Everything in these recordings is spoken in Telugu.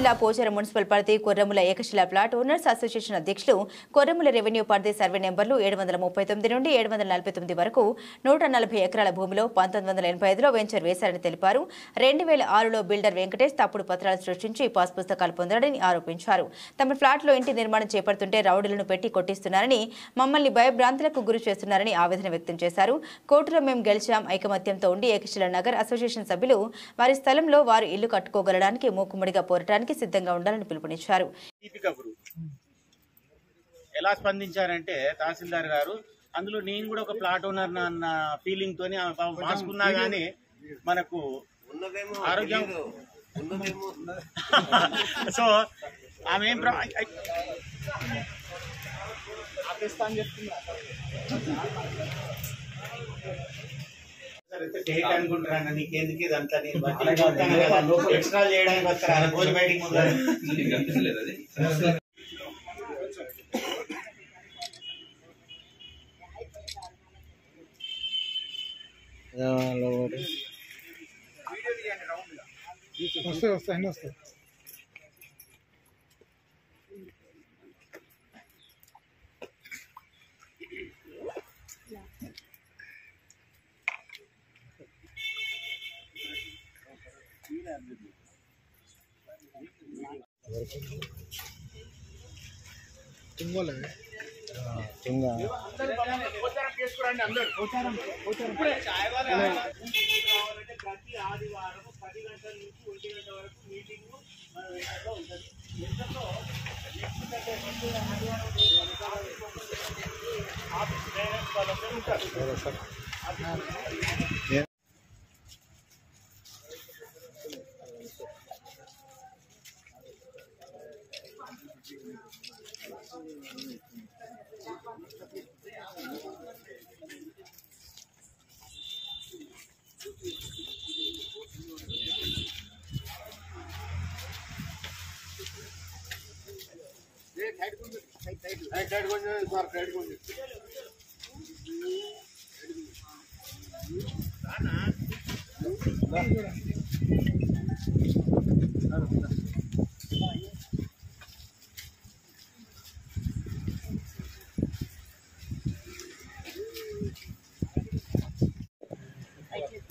జిల్లా పోచారం మున్సిపల్ పరిధి కొర్రముల ఏకశిల ప్లాట్ ఓనర్స్ అసోసియేషన్ అధ్యక్షులు కొర్రముల రెవెన్యూ పరిధి సర్వే నెంబర్లు 739 నుండి 749 వరకు 140 ఎకరాల భూమిలో 1985లో వెంచర్ వేశారని తెలిపారు. 2006లో బిల్డర్ వెంకటేష్ తప్పుడు పత్రాలు సృష్టించి పాస్ పుస్తకాలు పొందారని ఆరోపించారు. తమ ఫ్లాట్లో ఇంటి నిర్మాణం చేపడుతుంటే రౌడీలను పెట్టి కొట్టిస్తున్నారని, మమ్మల్ని భయభ్రాంతులకు గురి చేస్తున్నారని ఆవేదన వ్యక్తం చేశారు. కోర్టులో మేము గెలిచాం, ఐకమత్యంతో ఉండి ఏకశిల నగర్ అసోసియేషన్ సభ్యులు వారి స్థలంలో వారు ఇల్లు కట్టుకోగలడానికి మూకుమ్మడిగా పోరాటానికి సిద్ధంగా ఉండాలని పిలుపునిచ్చారు. ఎలా స్పందించారంటే తహసీల్దార్ గారు, అందులో నేను కూడా ఒక ప్లాట్ ఓనర్ అన్న ఫీలింగ్ తోని మార్చుకున్నా గానీ మనకు ఆరోగ్యం సో ఆమె ఏం అనుకుంటారా, నీకెందుకు ఇదంతా ఎక్స్ట్రా చేయడానికి వస్తారా గోలి బయటికి ముందు వస్తాయి. ప్రతి ఆదివారం 10 గంటల నుంచి 1 గంట వరకు మీటింగ్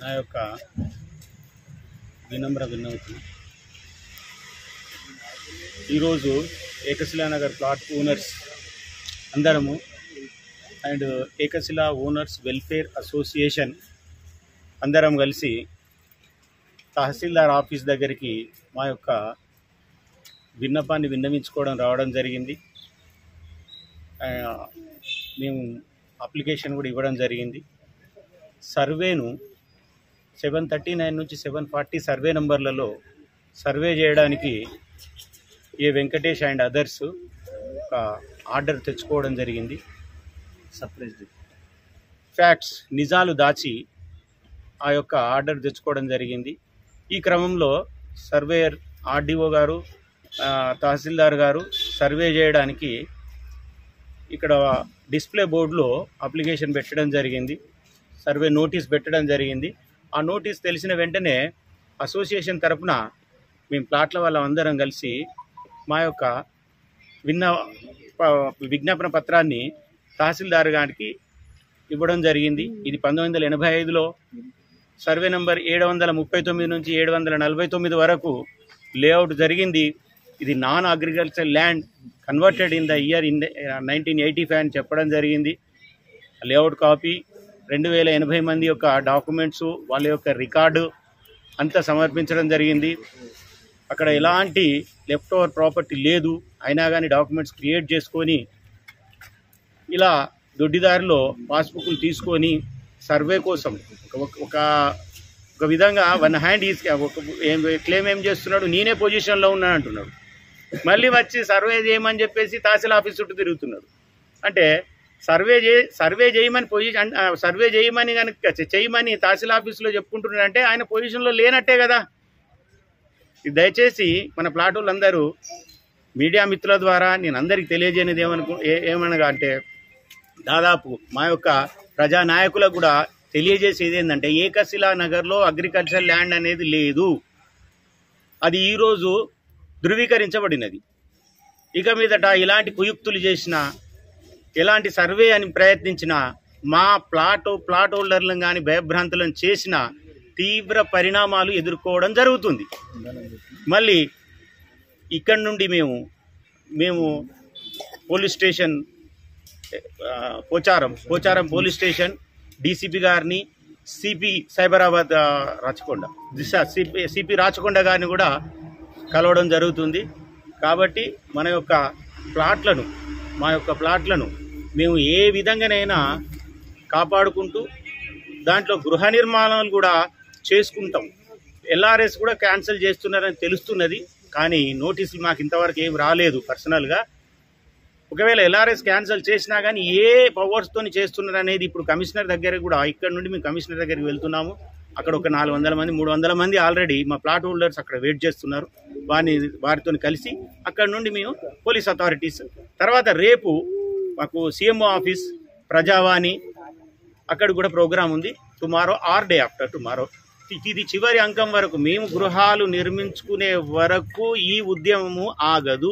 నా యొక్క వినమ్ర విన్నతి. ఈరోజు ఏకశిలానగర్ ప్లాట్ ఓనర్స్ అందరము and Ekasila owners welfare association అందరం కలిసి తహసీల్దార్ ఆఫీస్ దగ్గరికి మా యొక్క విన్నపాన్ని విన్నవించుకోవడం రావడం జరిగింది. మేము అప్లికేషన్ కూడా ఇవ్వడం జరిగింది. సర్వేను 739 నుంచి 740 సర్వే నంబర్లలో సర్వే చేయడానికి ఏ వెంకటేష్ అండ్ అదర్స్ ఒక ఆర్డర్ తెచ్చుకోవడం జరిగింది. సర్ప్రైజ్ ఫ్యాక్ట్స్ నిజాలు దాచి ఆ యొక్క ఆర్డర్ తెచ్చుకోవడం జరిగింది. ఈ క్రమంలో సర్వేయర్ ఆర్డీఓ గారు, తహసీల్దార్ గారు సర్వే చేయడానికి ఇక్కడ డిస్ప్లే బోర్డులో అప్లికేషన్ పెట్టడం జరిగింది. సర్వే నోటీస్ పెట్టడం జరిగింది. ఆ నోటీస్ తెలిసిన వెంటనే అసోసియేషన్ తరఫున మేము ప్లాట్ల వాళ్ళందరం కలిసి మా యొక్క విజ్ఞాపన పత్రాన్ని తహసీల్దార్ గారికి ఇవ్వడం జరిగింది. ఇది 1985లో సర్వే నెంబర్ 739 నుంచి 749 వరకు లేఅవుట్ జరిగింది. ఇది non agriculture land converted in the year 1985 అని చెప్పడం జరిగింది. లేఅవుట్ కాపీ 2080 మంది యొక్క డాక్యుమెంట్స్, వాళ్ళ యొక్క రికార్డు అంతా సమర్పించడం జరిగింది. అక్కడ ఎలాంటి లెఫ్ట్ ఓవర్ ప్రాపర్టీ లేదు. అయినా కానీ డాక్యుమెంట్స్ క్రియేట్ చేసుకొని ఇలా దొడ్డిదారిలో పాస్బుక్లు తీసుకొని సర్వే కోసం ఒక విధంగా వన్ హ్యాండ్ క్లెయిమ్ ఏం చేస్తున్నాడు, నేనే పొజిషన్లో ఉన్నాను అంటున్నాడు. మళ్ళీ వచ్చి సర్వే చేయమని చెప్పేసి తహసీల్ ఆఫీస్ చుట్టూ తిరుగుతున్నాడు. అంటే సర్వే చేయమని సర్వే చేయమని కనుక చేయమని తహసీల్ ఆఫీసులో చెప్పుకుంటున్నాడంటే ఆయన పొజిషన్లో లేనట్టే కదా. దయచేసి మన ప్లాట్ వాళ్ళందరూ మీడియా మిత్రుల ద్వారా నేను అందరికీ తెలియజేయనిది ఏమనగా అంటే, దాదాపు మా యొక్క ప్రజానాయకులకు కూడా తెలియజేసేది ఏంటంటే, ఏకశిలా నగర్లో అగ్రికల్చర్ ల్యాండ్ అనేది లేదు. అది ఈరోజు ధృవీకరించబడినది. ఇక మీదట ఇలాంటి కుయుక్తులు చేసినా, ఎలాంటి సర్వే అని ప్రయత్నించినా, మా ప్లాట్ హోల్డర్లను కానీ భయభ్రాంతులను చేసిన తీవ్ర పరిణామాలు ఎదుర్కోవడం జరుగుతుంది. మళ్ళీ ఇక్కడి నుండి మేము police station Pocharam police station DCP గారిని, సిపి సైబరాబాద్ సిపి రాచకొండ గారిని కూడా కలవడం జరుగుతుంది. కాబట్టి మా యొక్క ప్లాట్లను మేము ఏ విధంగానైనా కాపాడుకుంటూ దాంట్లో గృహ నిర్మాణాలు కూడా చేసుకుంటాం. ఎల్ఆర్ఎస్ కూడా క్యాన్సిల్ చేస్తున్నారని తెలుస్తున్నది, కానీ నోటీసులు మాకు ఇంతవరకు ఏం రాలేదు పర్సనల్గా. ఒకవేళ ఎల్ఆర్ఎస్ క్యాన్సిల్ చేసినా కానీ ఏ పవర్స్తో చేస్తున్నారు అనేది ఇప్పుడు కమిషనర్ దగ్గర కూడా, ఇక్కడ నుండి మేము కమిషనర్ దగ్గరికి వెళ్తున్నాము. అక్కడ ఒక 400 మంది 300 మంది ఆల్రెడీ మా ప్లాట్ హోల్డర్స్ అక్కడ వెయిట్ చేస్తున్నారు. వారితో కలిసి అక్కడ నుండి మేము పోలీస్ అథారిటీస్, తర్వాత రేపు మాకు సీఎంఓ ఆఫీస్, ప్రజావాణి అక్కడ కూడా ప్రోగ్రాం ఉంది. Tomorrow or day after tomorrow ఇది చివరి అంకం వరకు మేము గృహాలు నిర్మించుకునే వరకు ఈ ఉద్యమము ఆగదు.